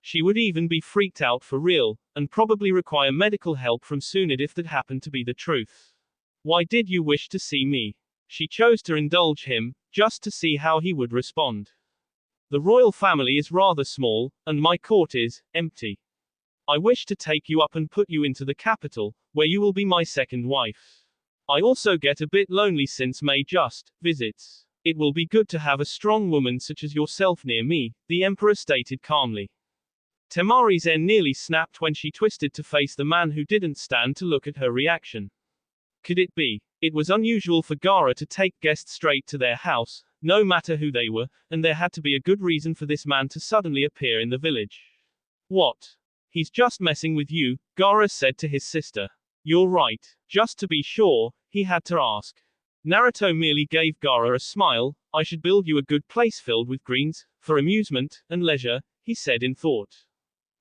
She would even be freaked out for real, and probably require medical help from Tsunade if that happened to be the truth. Why did you wish to see me? She chose to indulge him, just to see how he would respond. The royal family is rather small, and my court is empty. I wish to take you up and put you into the capital, where you will be my second wife. I also get a bit lonely since May just visits. It will be good to have a strong woman such as yourself near me, the emperor stated calmly. Temari's hair nearly snapped when she twisted to face the man who didn't stand to look at her reaction. Could it be? It was unusual for Gaara to take guests straight to their house, no matter who they were, and there had to be a good reason for this man to suddenly appear in the village. What? He's just messing with you, Gaara said to his sister. You're right. Just to be sure, he had to ask. Naruto merely gave Gaara a smile. I should build you a good place filled with greens, for amusement and leisure, he said in thought.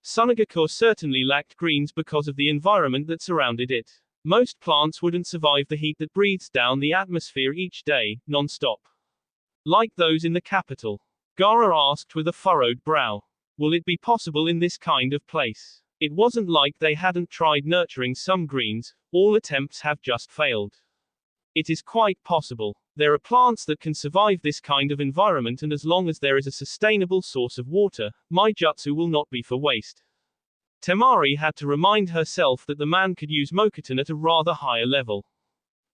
Sunagakure certainly lacked greens because of the environment that surrounded it. Most plants wouldn't survive the heat that breathes down the atmosphere each day, non-stop. Like those in the capital. Gaara asked with a furrowed brow. Will it be possible in this kind of place? It wasn't like they hadn't tried nurturing some greens, all attempts have just failed. It is quite possible. There are plants that can survive this kind of environment, and as long as there is a sustainable source of water, my jutsu will not be for waste. Temari had to remind herself that the man could use Mokuton at a rather higher level.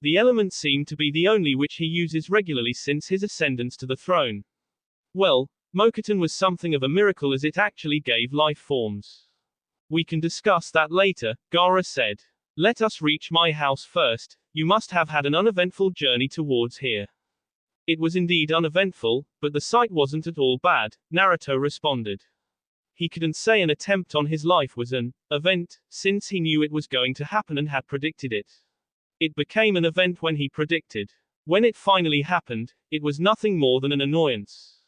The element seemed to be the only which he uses regularly since his ascendance to the throne. Well, Mokuton was something of a miracle as it actually gave life forms. We can discuss that later, Gaara said. Let us reach my house first. You must have had an uneventful journey towards here. It was indeed uneventful, but the sight wasn't at all bad, Naruto responded. He couldn't say an attempt on his life was an event, since he knew it was going to happen and had predicted it. It became an event when he predicted. When it finally happened, it was nothing more than an annoyance.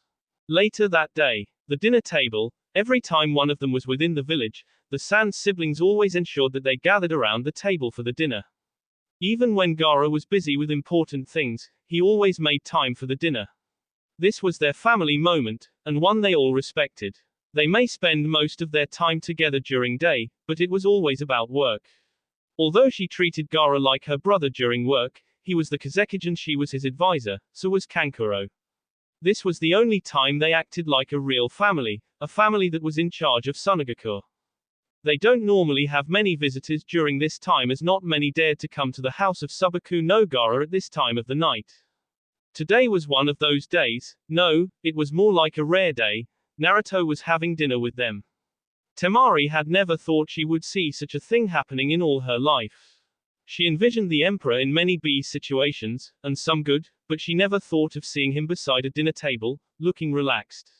Later that day, the dinner table, every time one of them was within the village, the Sand siblings always ensured that they gathered around the table for the dinner. Even when Gaara was busy with important things, he always made time for the dinner. This was their family moment, and one they all respected. They may spend most of their time together during day, but it was always about work. Although she treated Gaara like her brother during work, he was the Kazekage and she was his advisor, so was Kankuro. This was the only time they acted like a real family, a family that was in charge of Sunagakure. They don't normally have many visitors during this time as not many dared to come to the house of Subaku no Gaara at this time of the night. Today was one of those days. No, it was more like a rare day. Naruto was having dinner with them. Temari had never thought she would see such a thing happening in all her life. She envisioned the emperor in many B situations, and some good, but she never thought of seeing him beside a dinner table, looking relaxed.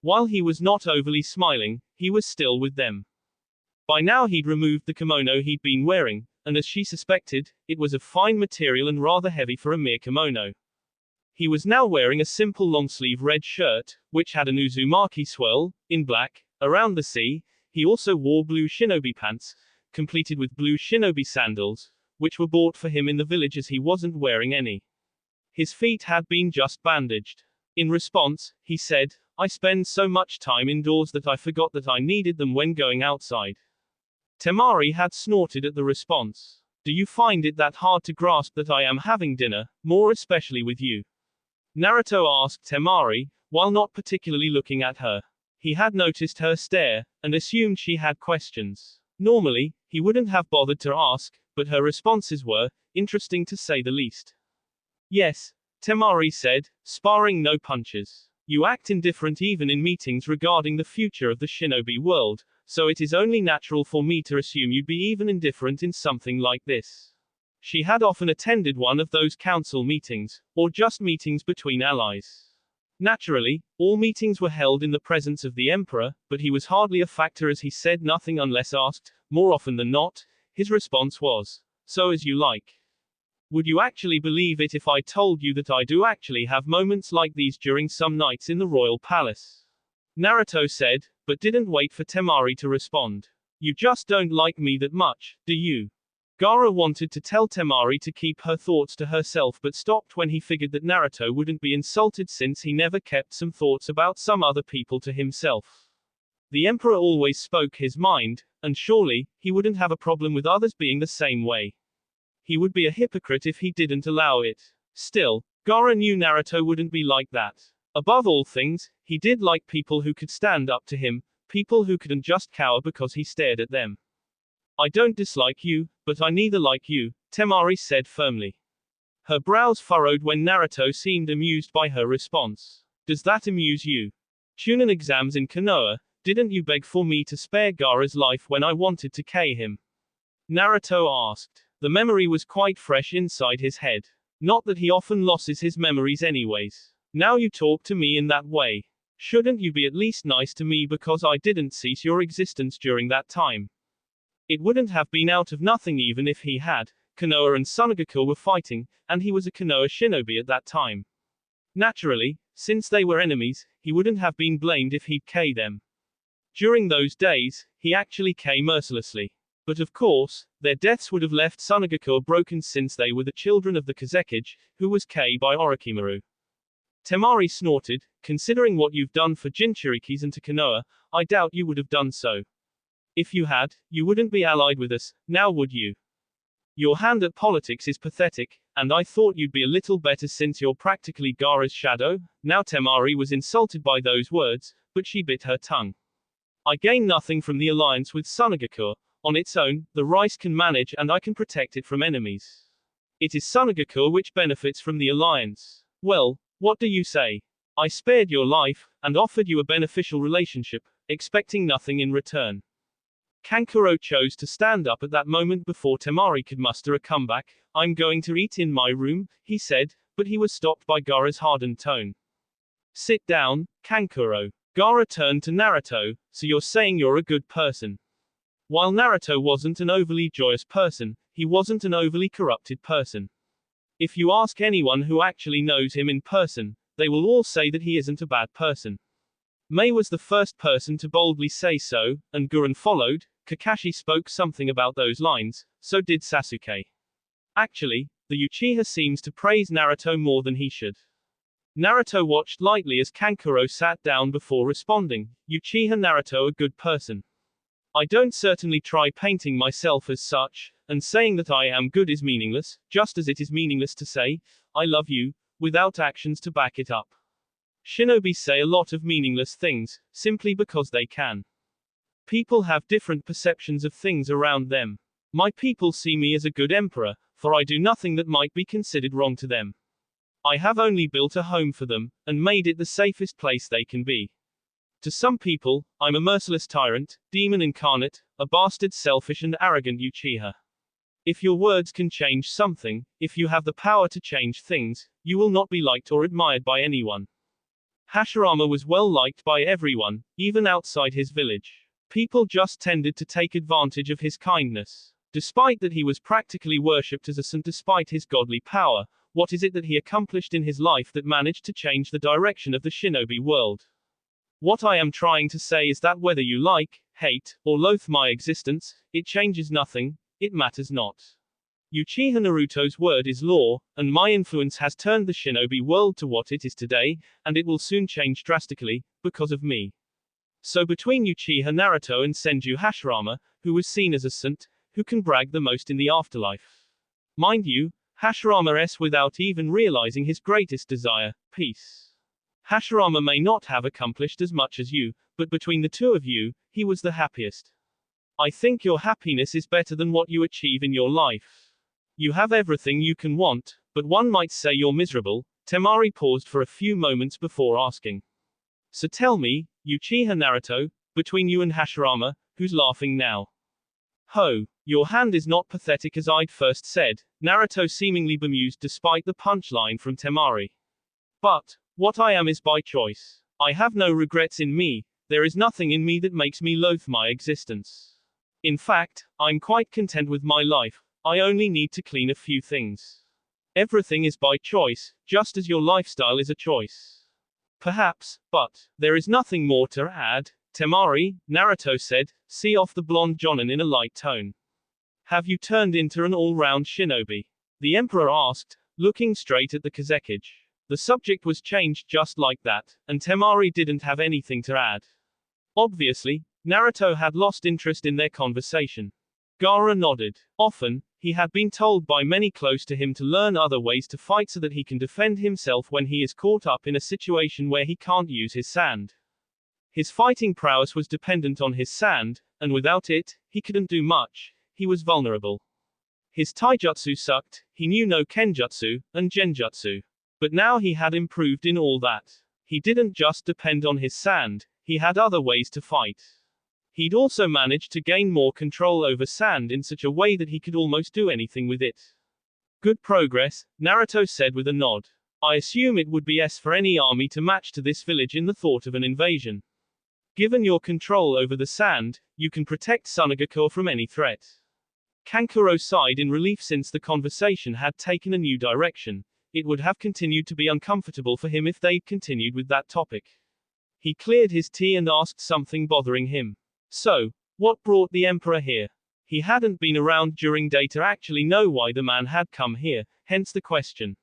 While he was not overly smiling, he was still with them. By now he'd removed the kimono he'd been wearing, and as she suspected, it was of fine material and rather heavy for a mere kimono. He was now wearing a simple long-sleeve red shirt, which had an Uzumaki swirl, in black, around the C. He also wore blue shinobi pants, completed with blue shinobi sandals, which were bought for him in the village as he wasn't wearing any. His feet had been just bandaged. In response, he said, "I spend so much time indoors that I forgot that I needed them when going outside." Temari had snorted at the response. "Do you find it that hard to grasp that I am having dinner, more especially with you?" Naruto asked Temari, while not particularly looking at her. He had noticed her stare, and assumed she had questions. Normally, he wouldn't have bothered to ask, but her responses were interesting to say the least. "Yes," Temari said, sparring no punches. "You act indifferent even in meetings regarding the future of the shinobi world, so it is only natural for me to assume you'd be even indifferent in something like this." She had often attended one of those council meetings, or just meetings between allies. Naturally, all meetings were held in the presence of the emperor, but he was hardly a factor as he said nothing unless asked. More often than not, his response was, "So as you like." "Would you actually believe it if I told you that I do actually have moments like these during some nights in the royal palace?" Naruto said, but didn't wait for Temari to respond. "You just don't like me that much, do you?" Gaara wanted to tell Temari to keep her thoughts to herself but stopped when he figured that Naruto wouldn't be insulted since he never kept some thoughts about some other people to himself. The emperor always spoke his mind, and surely, he wouldn't have a problem with others being the same way. He would be a hypocrite if he didn't allow it. Still, Gaara knew Naruto wouldn't be like that. Above all things, he did like people who could stand up to him, people who couldn't just cower because he stared at them. "I don't dislike you, but I neither like you," Temari said firmly. Her brows furrowed when Naruto seemed amused by her response. "Does that amuse you? Chunin exams in Konoha, didn't you beg for me to spare Gaara's life when I wanted to kill him?" Naruto asked. The memory was quite fresh inside his head. Not that he often loses his memories anyways. "Now you talk to me in that way. Shouldn't you be at least nice to me because I didn't cease your existence during that time?" It wouldn't have been out of nothing even if he had. Konoha and Sunagakure were fighting, and he was a Konoha shinobi at that time. Naturally, since they were enemies, he wouldn't have been blamed if he'd killed them. During those days, he actually killed mercilessly. But of course, their deaths would have left Sunagakure broken since they were the children of the Kazekage, who was killed by Orochimaru. Temari snorted, "Considering what you've done for Jinchurikis and to Konoha, I doubt you would have done so. If you had, you wouldn't be allied with us, now would you? Your hand at politics is pathetic, and I thought you'd be a little better since you're practically Gaara's shadow." Now Temari was insulted by those words, but she bit her tongue. "I gain nothing from the alliance with Sunagakure. On its own, the rice can manage and I can protect it from enemies. It is Sunagakure which benefits from the alliance. Well, what do you say? I spared your life, and offered you a beneficial relationship, expecting nothing in return." Kankuro chose to stand up at that moment before Temari could muster a comeback. "I'm going to eat in my room," he said, but he was stopped by Gaara's hardened tone. "Sit down, Kankuro." Gaara turned to Naruto, "So you're saying you're a good person?" While Naruto wasn't an overly joyous person, he wasn't an overly corrupted person. If you ask anyone who actually knows him in person, they will all say that he isn't a bad person. Mei was the first person to boldly say so, and Gurren followed. Kakashi spoke something about those lines, so did Sasuke. Actually, the Uchiha seems to praise Naruto more than he should. Naruto watched lightly as Kankuro sat down before responding. Uchiha Naruto a good person. I don't certainly try painting myself as such, and saying that I am good is meaningless, just as it is meaningless to say, I love you, without actions to back it up. Shinobi say a lot of meaningless things, simply because they can. People have different perceptions of things around them. My people see me as a good emperor, for I do nothing that might be considered wrong to them. I have only built a home for them, and made it the safest place they can be. To some people, I'm a merciless tyrant, demon incarnate, a bastard, selfish and arrogant Uchiha. If your words can change something, if you have the power to change things, you will not be liked or admired by anyone. Hashirama was well liked by everyone, even outside his village. People just tended to take advantage of his kindness. Despite that he was practically worshipped as a saint, despite his godly power, what is it that he accomplished in his life that managed to change the direction of the shinobi world? What I am trying to say is that whether you like, hate, or loathe my existence, it changes nothing, it matters not. Uchiha Naruto's word is law, and my influence has turned the shinobi world to what it is today, and it will soon change drastically, because of me. So between Uchiha Naruto and Senju Hashirama, who was seen as a saint, who can brag the most in the afterlife? Mind you, Hashirama without even realizing his greatest desire, peace. Hashirama may not have accomplished as much as you, but between the two of you, he was the happiest. I think your happiness is better than what you achieve in your life. You have everything you can want, but one might say you're miserable. Temari paused for a few moments before asking. So tell me, Uchiha Naruto, between you and Hashirama, who's laughing now? Ho, your hand is not pathetic as I'd first said, Naruto seemingly bemused despite the punchline from Temari. But, what I am is by choice. I have no regrets in me, there is nothing in me that makes me loathe my existence. In fact, I'm quite content with my life, I only need to clean a few things. Everything is by choice, just as your lifestyle is a choice. Perhaps, but, there is nothing more to add, Temari, Naruto said, see off the blonde Jonin in a light tone. Have you turned into an all-round shinobi? The emperor asked, looking straight at the Kazekage. The subject was changed just like that, and Temari didn't have anything to add. Obviously, Naruto had lost interest in their conversation. Gaara nodded. Often, he had been told by many close to him to learn other ways to fight so that he can defend himself when he is caught up in a situation where he can't use his sand. His fighting prowess was dependent on his sand, and without it, he couldn't do much, he was vulnerable. His taijutsu sucked, he knew no kenjutsu, and genjutsu. But now he had improved in all that. He didn't just depend on his sand, he had other ways to fight. He'd also managed to gain more control over sand in such a way that he could almost do anything with it. Good progress, Naruto said with a nod. I assume it would be S for any army to match to this village in the thought of an invasion. Given your control over the sand, you can protect Sunagakure from any threat. Kankuro sighed in relief since the conversation had taken a new direction. It would have continued to be uncomfortable for him if they'd continued with that topic. He cleared his tea and asked something bothering him. So, what brought the emperor here? He hadn't been around during day to actually know why the man had come here, hence the question.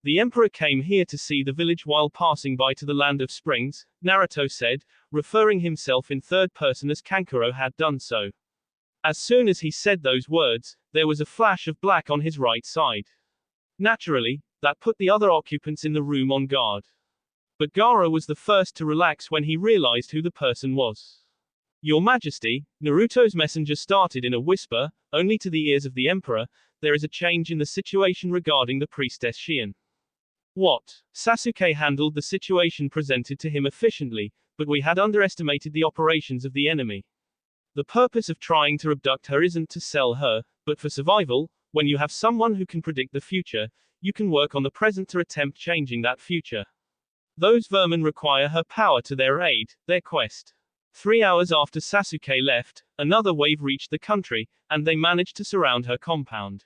The emperor came here to see the village while passing by to the land of springs, Naruto said, referring himself in third person as Kankuro had done so. As soon as he said those words, there was a flash of black on his right side. Naturally, that put the other occupants in the room on guard. But Gaara was the first to relax when he realized who the person was. Your Majesty, Naruto's messenger started in a whisper, only to the ears of the emperor, there is a change in the situation regarding the priestess Shion. What? Sasuke handled the situation presented to him efficiently, but we had underestimated the operations of the enemy. The purpose of trying to abduct her isn't to sell her, but for survival. When you have someone who can predict the future, you can work on the present to attempt changing that future. Those vermin require her power to their aid, their quest. 3 hours after Sasuke left, another wave reached the country, and they managed to surround her compound.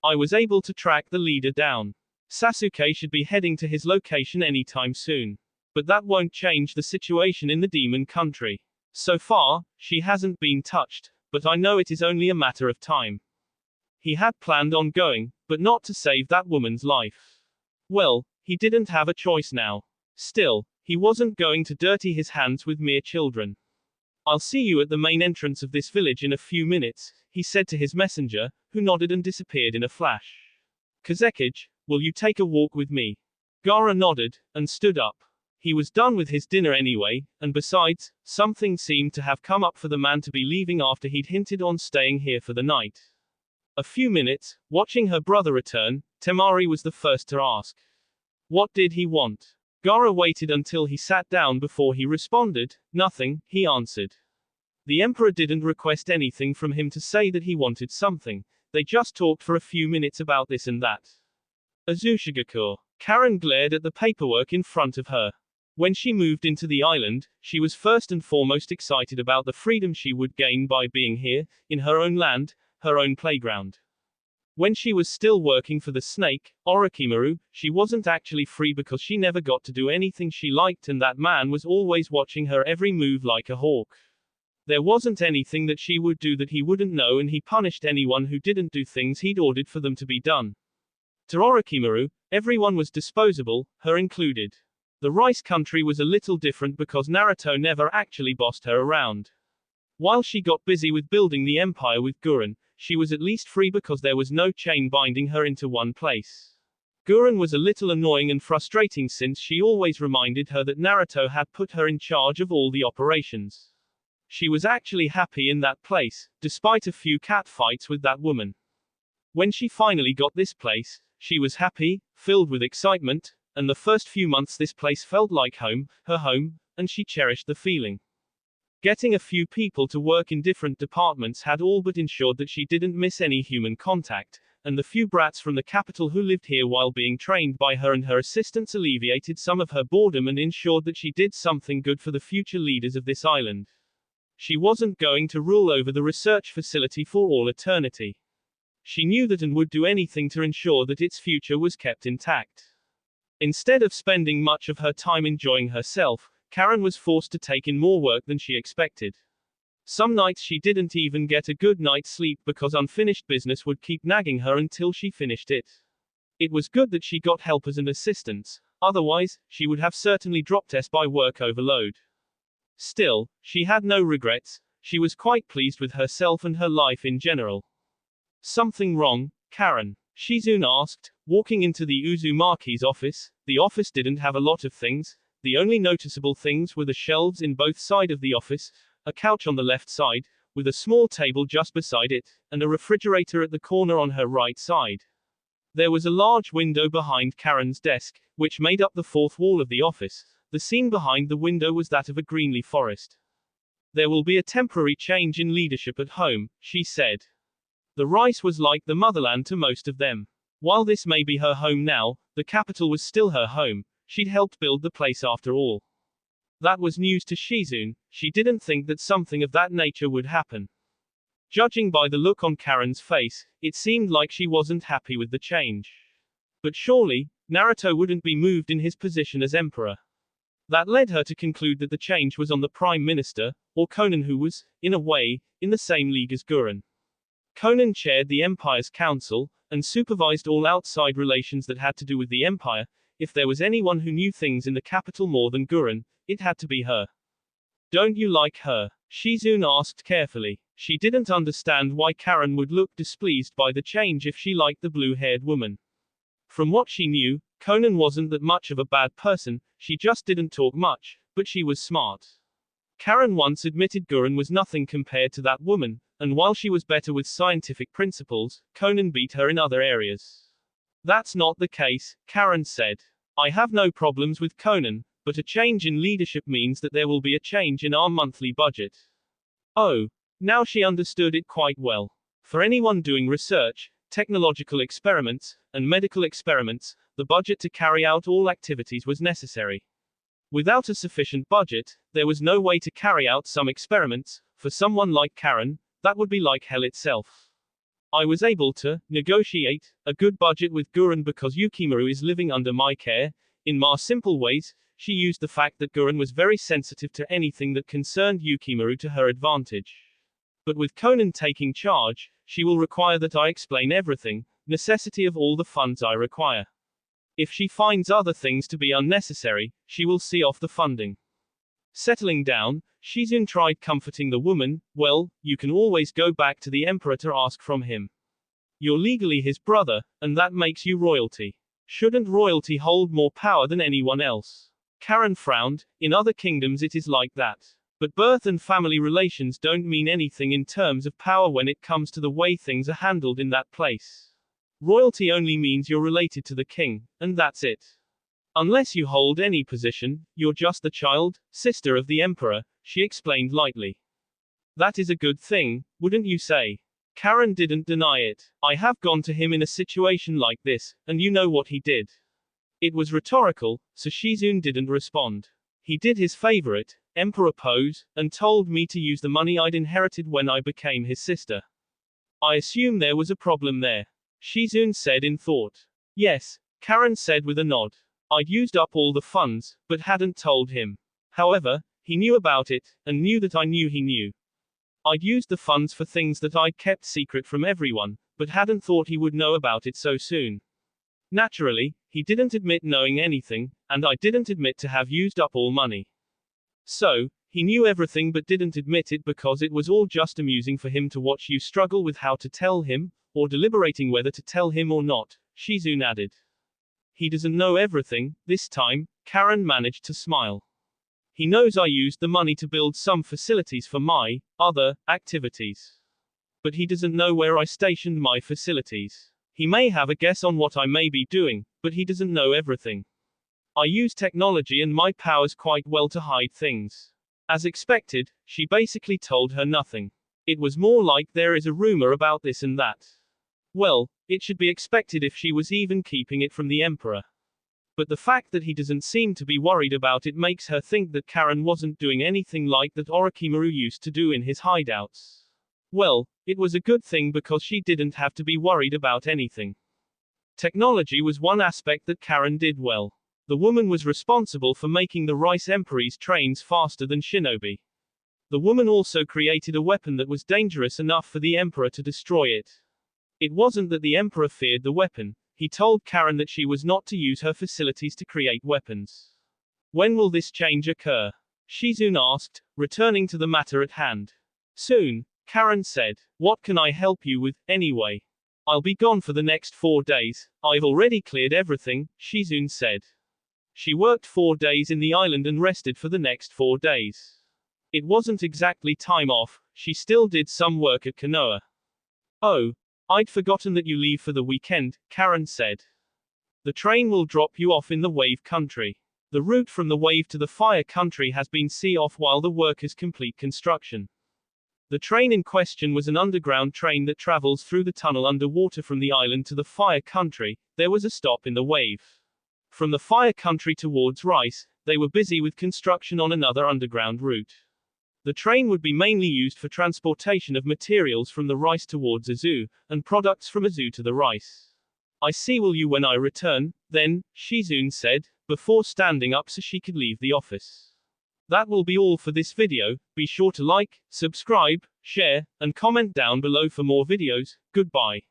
I was able to track the leader down. Sasuke should be heading to his location anytime soon. But that won't change the situation in the demon country. So far, she hasn't been touched, but I know it is only a matter of time. He had planned on going, but not to save that woman's life. Well, he didn't have a choice now. Still, he wasn't going to dirty his hands with mere children. I'll see you at the main entrance of this village in a few minutes, he said to his messenger, who nodded and disappeared in a flash. Kazekage, will you take a walk with me? Gaara nodded, and stood up. He was done with his dinner anyway, and besides, something seemed to have come up for the man to be leaving after he'd hinted on staying here for the night. A few minutes, watching her brother return, Temari was the first to ask. What did he want? Gaara waited until he sat down before he responded. Nothing, he answered. The emperor didn't request anything from him to say that he wanted something. They just talked for a few minutes about this and that. Azushigakure. Karen glared at the paperwork in front of her. When she moved into the island, she was first and foremost excited about the freedom she would gain by being here, in her own land, her own playground. When she was still working for the snake, Orochimaru, she wasn't actually free because she never got to do anything she liked and that man was always watching her every move like a hawk. There wasn't anything that she would do that he wouldn't know and he punished anyone who didn't do things he'd ordered for them to be done. To Orochimaru, everyone was disposable, her included. The rice country was a little different because Naruto never actually bossed her around. While she got busy with building the empire with Gurren, she was at least free because there was no chain binding her into one place. Gurren was a little annoying and frustrating since she always reminded her that Naruto had put her in charge of all the operations. She was actually happy in that place, despite a few catfights with that woman. When she finally got this place, she was happy, filled with excitement, and the first few months this place felt like home, her home, and she cherished the feeling. Getting a few people to work in different departments had all but ensured that she didn't miss any human contact, and the few brats from the capital who lived here while being trained by her and her assistants alleviated some of her boredom and ensured that she did something good for the future leaders of this island. She wasn't going to rule over the research facility for all eternity. She knew that and would do anything to ensure that its future was kept intact. Instead of spending much of her time enjoying herself, Karen was forced to take in more work than she expected. Some nights she didn't even get a good night's sleep because unfinished business would keep nagging her until she finished it. It was good that she got helpers and assistants, otherwise, she would have certainly dropped S by work overload. Still, she had no regrets, she was quite pleased with herself and her life in general. Something wrong, Karen? Shizune asked, walking into the Uzumaki's office. The office didn't have a lot of things. The only noticeable things were the shelves in both sides of the office, a couch on the left side, with a small table just beside it, and a refrigerator at the corner on her right side. There was a large window behind Karen's desk, which made up the fourth wall of the office. The scene behind the window was that of a greenly forest. There will be a temporary change in leadership at home, she said. The rice was like the motherland to most of them. While this may be her home now, the capital was still her home. She'd helped build the place after all. That was news to Shizune. She didn't think that something of that nature would happen. Judging by the look on Karen's face, it seemed like she wasn't happy with the change. But surely, Naruto wouldn't be moved in his position as emperor. That led her to conclude that the change was on the prime minister, or Konan, who was, in a way, in the same league as Gurren. Konan chaired the empire's council, and supervised all outside relations that had to do with the empire. If there was anyone who knew things in the capital more than Gurren, it had to be her. Don't you like her? Shizune asked carefully. She didn't understand why Karen would look displeased by the change if she liked the blue-haired woman. From what she knew, Konan wasn't that much of a bad person, she just didn't talk much, but she was smart. Karen once admitted Gurren was nothing compared to that woman, and while she was better with scientific principles, Konan beat her in other areas. That's not the case, Karen said. I have no problems with Konan, but a change in leadership means that there will be a change in our monthly budget. Oh. Now she understood it quite well. For anyone doing research, technological experiments, and medical experiments, the budget to carry out all activities was necessary. Without a sufficient budget, there was no way to carry out some experiments. For someone like Karen, that would be like hell itself. I was able to negotiate a good budget with Gurren because Yukimaru is living under my care. In more simple ways, she used the fact that Gurren was very sensitive to anything that concerned Yukimaru to her advantage. But with Conan taking charge, she will require that I explain everything, necessity of all the funds I require. If she finds other things to be unnecessary, she will see off the funding. Settling down, Shizune tried comforting the woman. Well, you can always go back to the emperor to ask from him. You're legally his brother, and that makes you royalty. Shouldn't royalty hold more power than anyone else? Karen frowned. In other kingdoms it is like that. But birth and family relations don't mean anything in terms of power when it comes to the way things are handled in that place. Royalty only means you're related to the king, and that's it. Unless you hold any position, you're just the child, sister of the emperor, she explained lightly. That is a good thing, wouldn't you say? Karen didn't deny it. I have gone to him in a situation like this, and you know what he did. It was rhetorical, so Shizune didn't respond. He did his favorite, emperor pose, and told me to use the money I'd inherited when I became his sister. I assume there was a problem there. Shizune said in thought. Yes, Karen said with a nod. I'd used up all the funds, but hadn't told him. However, he knew about it, and knew that I knew he knew. I'd used the funds for things that I'd kept secret from everyone, but hadn't thought he would know about it so soon. Naturally, he didn't admit knowing anything, and I didn't admit to have used up all money. So, he knew everything but didn't admit it because it was all just amusing for him to watch you struggle with how to tell him, or deliberating whether to tell him or not, Shizune added. He doesn't know everything. This time, Karen managed to smile. He knows I used the money to build some facilities for my other activities. But he doesn't know where I stationed my facilities. He may have a guess on what I may be doing, but he doesn't know everything. I use technology and my powers quite well to hide things. As expected, she basically told her nothing. It was more like there is a rumor about this and that. Well, it should be expected if she was even keeping it from the emperor. But the fact that he doesn't seem to be worried about it makes her think that Karen wasn't doing anything like that Orochimaru used to do in his hideouts. Well, it was a good thing because she didn't have to be worried about anything. Technology was one aspect that Karen did well. The woman was responsible for making the Rice Emperor's trains faster than shinobi. The woman also created a weapon that was dangerous enough for the emperor to destroy it. It wasn't that the emperor feared the weapon. He told Karen that she was not to use her facilities to create weapons. When will this change occur? Shizune asked, returning to the matter at hand. Soon, Karen said. What can I help you with, anyway? I'll be gone for the next 4 days. I've already cleared everything, Shizune said. She worked 4 days in the island and rested for the next 4 days. It wasn't exactly time off, she still did some work at Konoha. Oh, I'd forgotten that you leave for the weekend, Karen said. The train will drop you off in the Wave Country. The route from the Wave to the Fire Country has been off while the workers complete construction. The train in question was an underground train that travels through the tunnel underwater from the island to the Fire Country. There was a stop in the Wave. From the Fire Country towards Rice, they were busy with construction on another underground route. The train would be mainly used for transportation of materials from the Rice towards Azu, and products from Azu to the Rice. I see you when I return, then, Shizune said, before standing up so she could leave the office. That will be all for this video. Be sure to like, subscribe, share, and comment down below for more videos. Goodbye.